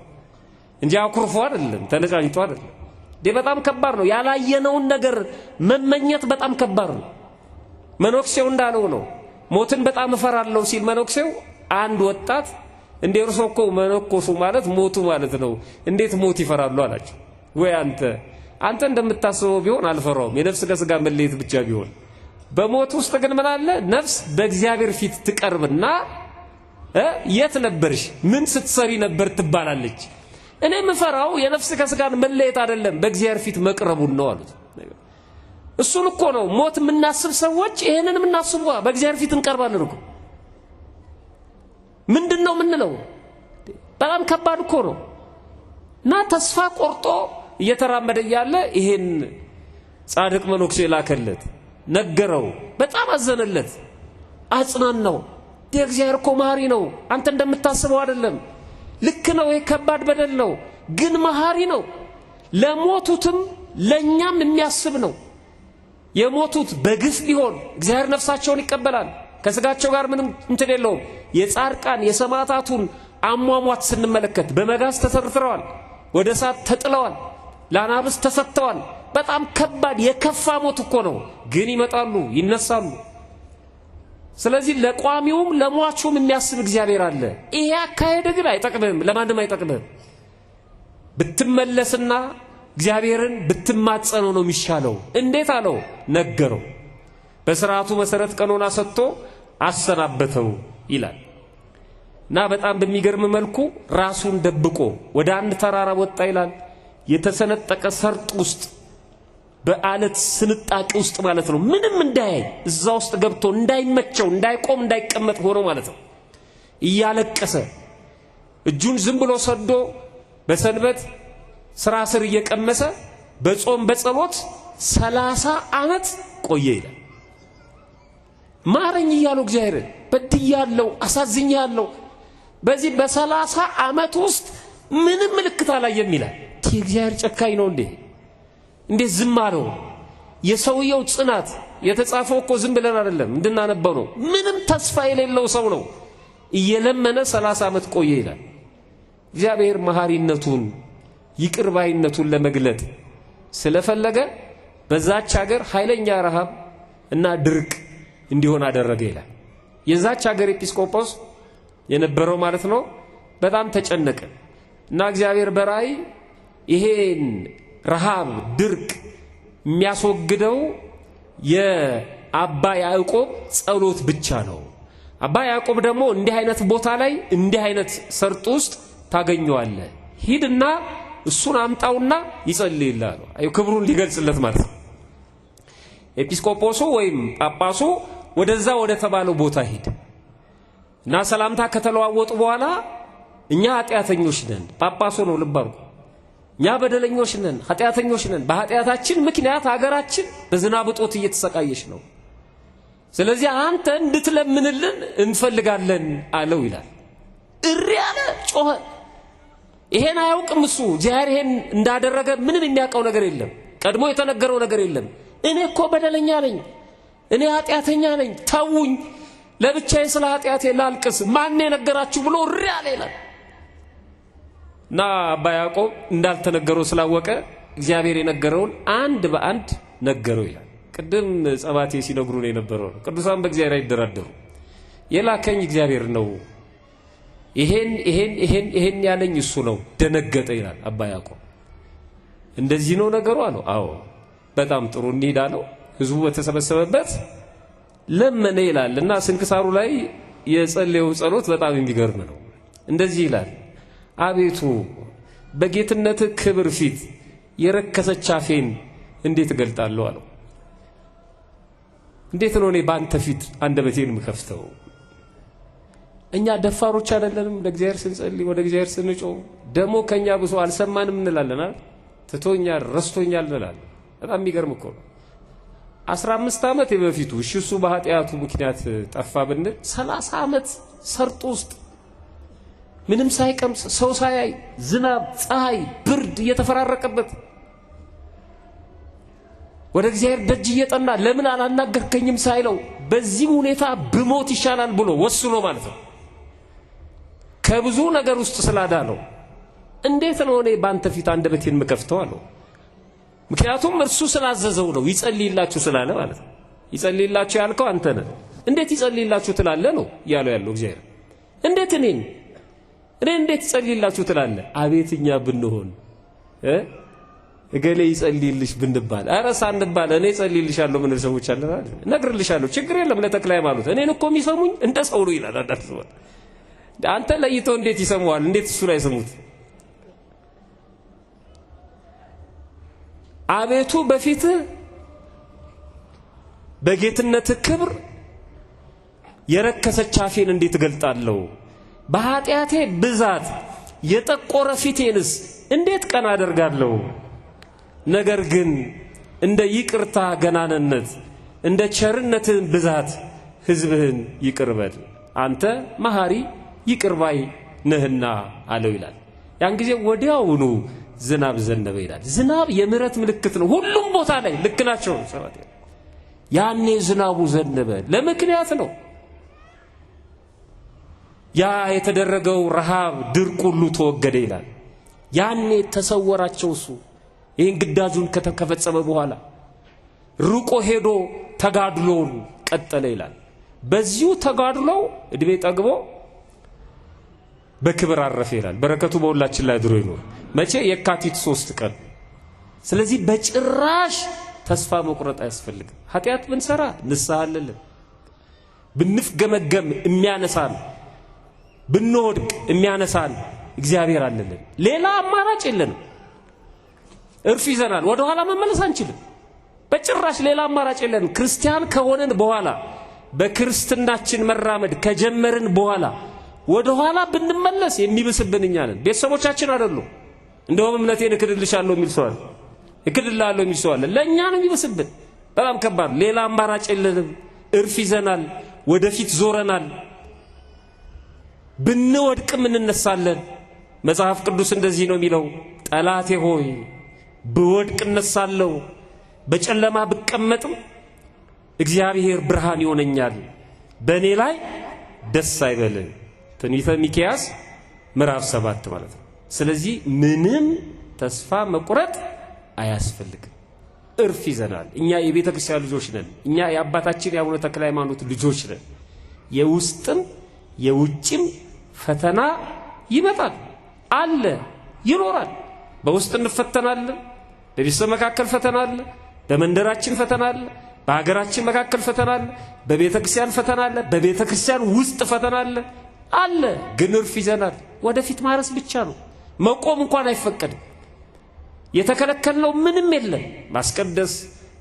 እንጂ አኩርፎ አይደለም፣ ተነጫጭቶ አይደለም። በጣም ከባድ ነው። ያላየነውን ነገር መመኘት በጣም ከባድ ነው። መነኩሴው እንዳለው ነው። ሞትን በጣም እፈራለሁ ሲል መነኩሴው አንድ ወጣት እንደ እርሶ እኮ መነኮሱ ማለት ሞቱ ማለት ነው፣ እንዴት ሞት ይፈራሉ አላቸው። ወይ አንተ እንደምታስበው ቢሆን አልፈራውም፣ የነፍስ ከስጋ መለየት ብቻ ቢሆን። በሞት ውስጥ ግን ምን አለ? ነፍስ በእግዚአብሔር ፊት ትቀርብና የት ነበርሽ? ምን ስትሰሪ ነበር ትባላለች። እኔ የምፈራው የነፍስ ከስጋን መለየት አይደለም፣ በእግዚአብሔር ፊት መቅረቡን ነው አሉት። እሱን እኮ ነው ሞት የምናስብ ሰዎች ይሄንን የምናስቡ በእግዚአብሔር ፊት እንቀርባለን እኮ። ምንድነው ምንለው? በጣም ከባድ እኮ ነው። እና ተስፋ ቆርጦ እየተራመደ ያለ ይሄን ጻድቅ መነኩሴ ላከለት፣ ነገረው፣ በጣም አዘነለት፣ አጽናናው። እግዚአብሔር እኮ መሐሪ ነው፣ አንተ እንደምታስበው አይደለም። ልክ ነው፣ ይሄ ከባድ በደል ነው፣ ግን መሐሪ ነው። ለሞቱትም ለኛም የሚያስብ ነው። የሞቱት በግፍ ቢሆን እግዚአብሔር ነፍሳቸውን ይቀበላል፣ ከስጋቸው ጋር ምንም እንትን የለውም። የጻድቃን የሰማዕታቱን አሟሟት ስንመለከት በመጋዝ ተሰርትረዋል፣ ወደ እሳት ተጥለዋል፣ ለአናብስት ተሰጥተዋል። በጣም ከባድ የከፋ ሞት እኮ ነው፣ ግን ይመጣሉ፣ ይነሳሉ። ስለዚህ ለቋሚውም ለሟቹም የሚያስብ እግዚአብሔር አለ። ይሄ አካሄድ ግን አይጠቅምህም፣ ለማንም አይጠቅምህም። ብትመለስና እግዚአብሔርን ብትማጸነው ነው የሚሻለው። እንዴት አለው? ነገረው። በሥርዓቱ መሰረት ቀኖና ሰጥቶ አሰናበተው ይላል። እና በጣም በሚገርም መልኩ ራሱን ደብቆ ወደ አንድ ተራራ ወጣ ይላል። የተሰነጠቀ ሰርጥ ውስጥ በአለት ስንጣቂ ውስጥ ማለት ነው። ምንም እንዳያይ እዛ ውስጥ ገብቶ እንዳይመቸው፣ እንዳይቆም፣ እንዳይቀመጥ ሆኖ ማለት ነው። እያለቀሰ እጁን ዝም ብሎ ሰዶ በሰንበት ስራ ስር እየቀመሰ በጾም በጸሎት 30 ዓመት ቆየ ይላል። ማረኝ እያለው እግዚአብሔር በድያለሁ፣ አሳዝኛለሁ። በዚህ በ30 ዓመት ውስጥ ምንም ምልክት አላየም ይላል። እግዚአብሔር ጨካኝ ነው እንዴ? እንዴት ዝም አለው? የሰውየው ጽናት የተጻፈው እኮ ዝም ብለን አይደለም እንድናነበው ነው። ምንም ተስፋ የሌለው ሰው ነው። እየለመነ 30 ዓመት ቆየ ይላል። እግዚአብሔር መሐሪነቱን ይቅርባይነቱን ለመግለጥ ስለፈለገ በዛች ሀገር ኃይለኛ ረሃብ እና ድርቅ እንዲሆን አደረገ ይላል። የዛች ሀገር ኤጲስቆጶስ የነበረው ማለት ነው በጣም ተጨነቀ እና እግዚአብሔር በራእይ ይሄን ረሃብ ድርቅ የሚያስወግደው የአባ ያዕቆብ ጸሎት ብቻ ነው። አባ ያዕቆብ ደግሞ እንዲህ አይነት ቦታ ላይ እንዲህ አይነት ሰርጥ ውስጥ ታገኘዋለህ፣ ሂድና እሱን አምጣውና ይጸልይልሃል። አዩ ክብሩን ሊገልጽለት ማለት ነው። ኤጲስቆጶሱ ወይም ጳጳሱ ወደዛ ወደ ተባለው ቦታ ሂድ እና ሰላምታ ከተለዋወጡ በኋላ እኛ ኃጢአተኞች ነን፣ ጳጳሱ ነው ልባሩ፣ እኛ በደለኞች ነን፣ ኃጢአተኞች ነን። በኃጢአታችን ምክንያት ሀገራችን በዝናብ እጦት እየተሰቃየች ነው። ስለዚህ አንተ እንድትለምንልን እንፈልጋለን አለው ይላል። እሪ አለ፣ ጮኸ። ይሄን አያውቅም እሱ። እግዚአብሔር ይሄን እንዳደረገ ምንም የሚያውቀው ነገር የለም፣ ቀድሞ የተነገረው ነገር የለም። እኔ እኮ በደለኛ ነኝ፣ እኔ ኃጢአተኛ ነኝ፣ ተውኝ፣ ለብቻዬ ስለ ኃጢአቴ ላልቅስ፣ ማን የነገራችሁ ብሎ እሪ አለ ይላል። እና አባ ያዕቆብ እንዳልተነገረው ስላወቀ እግዚአብሔር የነገረውን አንድ በአንድ ነገረው ይላል። ቅድም ጸባቴ ሲነግሩን የነበረው ነው። ቅዱሳን በእግዚአብሔር አይደራደሩ፣ የላከኝ እግዚአብሔር ነው፣ ይሄን ያለኝ እሱ ነው። ደነገጠ ይላል አባ ያዕቆብ። እንደዚህ ነው ነገሩ አለው። አዎ በጣም ጥሩ እንሂድ አለው። ህዝቡ በተሰበሰበበት ለመነ ይላልና ስንክሳሩ ላይ የጸለየው ጸሎት በጣም የሚገርም ነው። እንደዚህ ይላል አቤቱ በጌትነት ክብር ፊት የረከሰች አፌን እንዴት እገልጣለሁ አለው። እንዴት ነው እኔ ባንተ ፊት አንደበቴን ምከፍተው? እኛ ደፋሮች አይደለንም? ለእግዚአብሔር ስንጸልይ ወደ እግዚአብሔር ስንጮህ ደሞ ከኛ ብሶ አልሰማንም እንላለን አይደል? ትቶኛል ረስቶኛል እንላለን። በጣም የሚገርም እኮ ነው። 15 ዓመት በፊቱ እሱ በኃጢያቱ ምክንያት ጠፋ ብንል 30 ዓመት ሰርጦ ውስጥ ምንም ሳይቀምስ ሰው ሳያይ ዝናብ ፀሐይ ብርድ እየተፈራረቀበት ወደ እግዚአብሔር ደጅ እየጠና ለምን አላናገርከኝም ሳይለው በዚህ ሁኔታ ብሞት ይሻላል ብሎ ወስኖ ማለት ነው ከብዙ ነገር ውስጥ ስላዳነው እንዴት ነው እኔ ባንተ ፊት አንደበቴን ምከፍተው አለው። ምክንያቱም እርሱ ስላዘዘው ነው ይጸልይላችሁ ስላለ ማለት ነው። ይጸልይላችሁ ያልከው አንተ ነህ። እንዴት ይጸልይላችሁ ትላለህ ነው ያለው እግዚአብሔር። እንዴት እንዴት ይጸልይላችሁ ትላለህ? አቤትኛ ብንሆን እገሌ ይጸልይልሽ ብንባል አረ ሳንባል እኔ ይጸልይልሻለሁ ምን ሰዎች አለን አይደል? ነግርልሻለሁ ችግር የለም ለተክለ ሃይማኖት እኔን እኮ የሚሰሙኝ እንደ ሰው ነው ይላል። አንተ ለይተው እንዴት ይሰሙዋል? እንዴት እሱ ላይ ሰሙት? አቤቱ በፊትህ በጌትነት ክብር የረከሰች አፌን እንዴት እገልጣለሁ? በኃጢአቴ ብዛት የጠቆረ ፊቴንስ እንዴት ቀና አደርጋለሁ? ነገር ግን እንደ ይቅርታ ገናንነት እንደ ቸርነትህ ብዛት ሕዝብህን ይቅርበል አንተ መሐሪ ይቅርባይ ነህና አለው ይላል። ያን ጊዜ ወዲያውኑ ዝናብ ዘነበ ይላል። ዝናብ የምህረት ምልክት ነው። ሁሉም ቦታ ላይ ልክ ናቸው ሰማት። ያኔ ዝናቡ ዘነበ ለምክንያት ነው። ያ የተደረገው ረሃብ ድርቅ ሁሉ ተወገደ ይላል። ያኔ ተሰወራቸው እሱ ይህን ግዳጁን ከተፈጸመ በኋላ ሩቆ ሄዶ ተጋድሎውን ቀጠለ ይላል። በዚሁ ተጋድሎው እድሜ ጠግቦ በክብር አረፈ ይላል። በረከቱ በሁላችን ላይ ድሮ ይኖር። መቼ? የካቲት 3 ቀን። ስለዚህ በጭራሽ ተስፋ መቁረጥ አያስፈልግም። ኃጢአት ብንሰራ ንስሐ አለልን። ብንፍገመገም የሚያነሳን፣ ብንወድቅ የሚያነሳን እግዚአብሔር አለልን። ሌላ አማራጭ የለንም። እርፍ ይዘናል። ወደ ኋላ መመለስ አንችልም። በጭራሽ ሌላ አማራጭ የለንም። ክርስቲያን ከሆነን በኋላ በክርስትናችን መራመድ ከጀመርን በኋላ ወደ ኋላ ብንመለስ የሚብስብን እኛ ነን፣ ቤተሰቦቻችን አይደሉም። እንደውም እምነቴን እክድልሻለሁ የሚል ሰው አለ፣ እክድልሃለሁ የሚል ሰው አለ። ለእኛ ነው የሚብስብን። በጣም ከባድ። ሌላ አማራጭ የለንም። እርፍ ይዘናል። ወደፊት ዞረናል። ብንወድቅም እንነሳለን። መጽሐፍ ቅዱስ እንደዚህ ነው የሚለው፣ ጠላቴ ሆይ ብወድቅ እነሳለሁ፣ በጨለማ ብቀመጥም እግዚአብሔር ብርሃን ይሆነኛል፣ በእኔ ላይ ደስ አይበልህ። ትንቢተ ሚክያስ ምዕራፍ 7 ማለት ነው። ስለዚህ ምንም ተስፋ መቁረጥ አያስፈልግም። እርፍ ይዘናል። እኛ የቤተ ክርስቲያን ልጆች ነን። እኛ የአባታችን የአቡነ ተክለ ሃይማኖት ልጆች ነን። የውስጥም የውጭም ፈተና ይመጣል፣ አለ፣ ይኖራል። በውስጥ እንፈተናለን። በቤተሰብ መካከል ፈተና አለ፣ በመንደራችን ፈተና አለ፣ በሀገራችን መካከል ፈተና አለ፣ በቤተ ክርስቲያን ፈተና አለ፣ በቤተ ክርስቲያን ውስጥ ፈተና አለ። ግን እርፍ ይዘናል። ወደፊት ማረስ ብቻ ነው። መቆም እንኳን አይፈቀድም። የተከለከልነው ምንም የለም። ማስቀደስ፣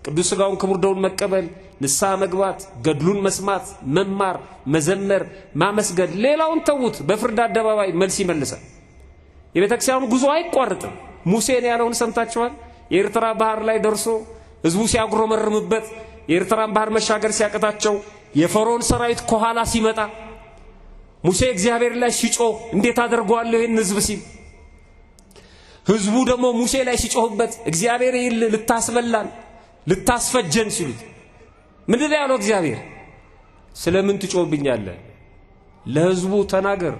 ቅዱስ ሥጋውን ክቡር ደሙን መቀበል፣ ንስሐ መግባት፣ ገድሉን መስማት፣ መማር፣ መዘመር፣ ማመስገን፣ ሌላውን ተዉት። በፍርድ አደባባይ መልስ ይመልሳል። የቤተ ክርስቲያኑ ጉዞ አይቋርጥም። ሙሴን ያለውን ሰምታችኋል። የኤርትራ ባህር ላይ ደርሶ ህዝቡ ሲያጉረመርምበት የኤርትራን ባህር መሻገር ሲያቅታቸው የፈርዖን ሰራዊት ከኋላ ሲመጣ ሙሴ እግዚአብሔር ላይ ሲጮህ እንዴት አደርገዋለሁ ይህን ህዝብ ሲል፣ ህዝቡ ደግሞ ሙሴ ላይ ሲጮህበት እግዚአብሔር ይል ልታስበላን ልታስፈጀን ሲሉት ምንድን ነው ያለው እግዚአብሔር? ስለምን ትጮህብኛለህ? ለህዝቡ ተናገር፣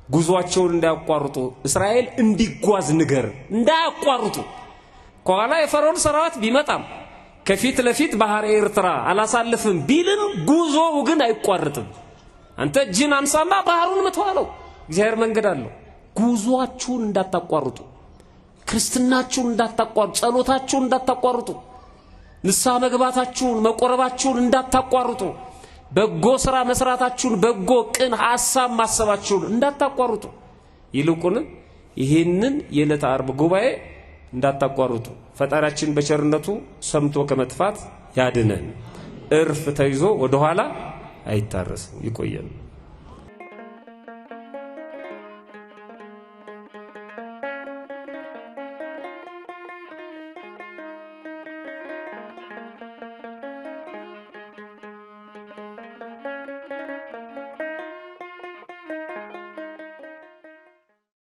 ጉዟቸውን እንዳያቋርጡ፣ እስራኤል እንዲጓዝ ንገር፣ እንዳያቋርጡ። ከኋላ የፈርዖን ሰራዊት ቢመጣም ከፊት ለፊት ባህር ኤርትራ አላሳልፍም ቢልም ጉዞው ግን አይቋርጥም። አንተ እጅን አንሳና ባህሩን ምተዋለው። እግዚአብሔር መንገድ አለው። ጉዟችሁን እንዳታቋርጡ፣ ክርስትናችሁን እንዳታቋርጡ፣ ጸሎታችሁን እንዳታቋርጡ፣ ንስሐ መግባታችሁን መቆረባችሁን እንዳታቋርጡ በጎ ስራ መስራታችሁን በጎ ቅን ሐሳብ ማሰባችሁን እንዳታቋርጡ ይልቁን ይሄንን የዕለተ ዓርብ ጉባኤ እንዳታቋርጡ ፈጣሪያችን በቸርነቱ ሰምቶ ከመጥፋት ያድነን እርፍ ተይዞ ወደ ኋላ አይታረስም ይቆየን